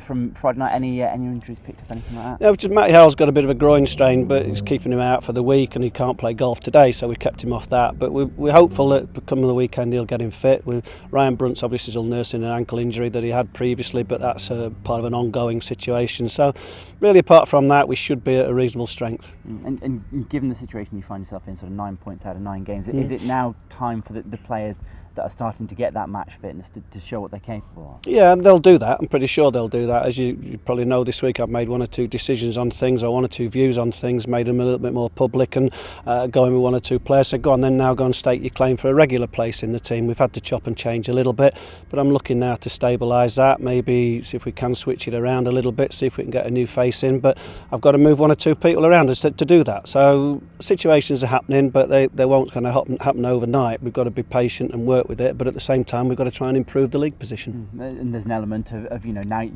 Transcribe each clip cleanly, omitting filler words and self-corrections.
From Friday night, any injuries picked up, anything like that? Yeah, just Matty Howell's got a bit of a groin strain, but it's keeping him out for the week, and he can't play golf today, so we kept him off that. But we're hopeful that come the weekend he'll get him fit. Ryan Brunt's obviously still nursing an ankle injury that he had previously, but that's part of an ongoing situation. So really, apart from that, we should be at a reasonable strength. And given the situation you find yourself in, sort of 9 points out of 9 games, is it now time for the players that are starting to get that match fitness to show what they're capable of? Yeah, and they'll do that. I'm pretty sure they'll do that. As you probably know, this week I've made 1 or 2 decisions on things, or 1 or 2 views on things, made them a little bit more public, and going with 1 or 2 players. So go on then, now go and state your claim for a regular place in the team. We've had to chop and change a little bit, but I'm looking now to stabilise that, maybe see if we can switch it around a little bit, see if we can get a new face in. But I've got to move 1 or 2 people around us to do that. So situations are happening, but they won't kind of happen overnight. We've got to be patient and work with it, but at the same time we've got to try and improve the league position. And there's an element of now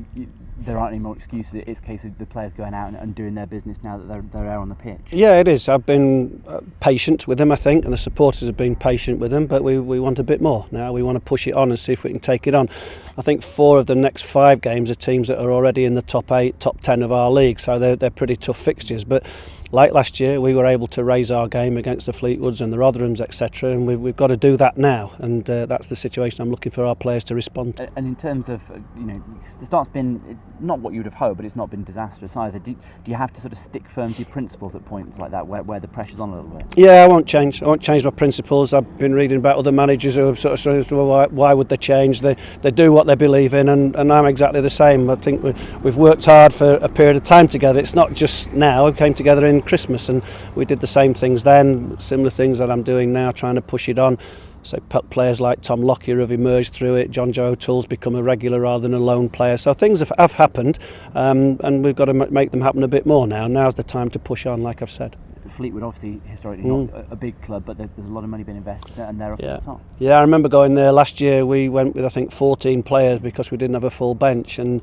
there aren't any more excuses. It's a case of the players going out and doing their business now that they're out on the pitch. Yeah, it is. I've been patient with them, I think, and the supporters have been patient with them, but we want a bit more now. We want to push it on and see if we can take it on. I think 4 of the next 5 games are teams that are already in the top 8, top 10 of our league, so they're pretty tough fixtures. But like last year, we were able to raise our game against the Fleetwoods and the Rotherhams, etc., and we've got to do that now, and that's the situation I'm looking for our players to respond to. And in terms of, the start's been not what you would have hoped, but it's not been disastrous either. Do you have to sort of stick firm to your principles at points like that, where the pressure's on a little bit? Yeah, I won't change my principles. I've been reading about other managers who have sort of said, well, why would they change? They do what they believe in, and I'm exactly the same. I think we've worked hard for a period of time together. It's not just now. We came together in Christmas, and we did the same things then, similar things that I'm doing now, trying to push it on. So players like Tom Lockyer have emerged through it. John Joe O'Toole's become a regular rather than a lone player. So things have happened, and we've got to make them happen a bit more now. Now's the time to push on, like I've said. Fleetwood, obviously historically not a big club, but there's a lot of money being invested and they're up at the top. Yeah, I remember going there last year. We went with I think 14 players because we didn't have a full bench, and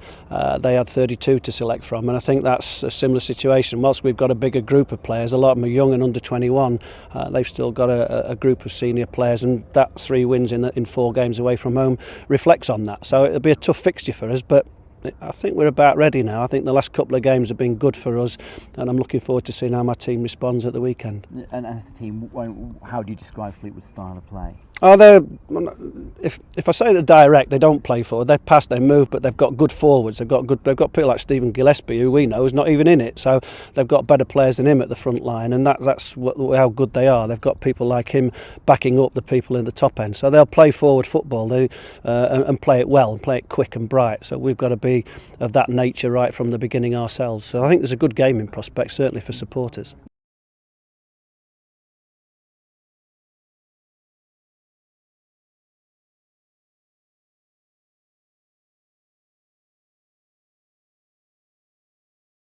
they had 32 to select from, and I think that's a similar situation. Whilst we've got a bigger group of players, a lot of them are young and under 21, they've still got a group of senior players, and that 3 wins in 4 games away from home reflects on that. So it'll be a tough fixture for us, but I think we're about ready now. I think the last couple of games have been good for us, and I'm looking forward to seeing how my team responds at the weekend. And as a team, how do you describe Fleetwood's style of play? Oh, if I say they're direct, they don't play forward. They pass, they move, but they've got good forwards. They've got people like Stephen Gillespie, who we know is not even in it. So they've got better players than him at the front line, and that's how good they are. They've got people like him backing up the people in the top end. So they'll play forward football, and play it well, and play it quick and bright. So we've got to be of that nature right from the beginning ourselves. So I think there's a good game in prospect, certainly for supporters.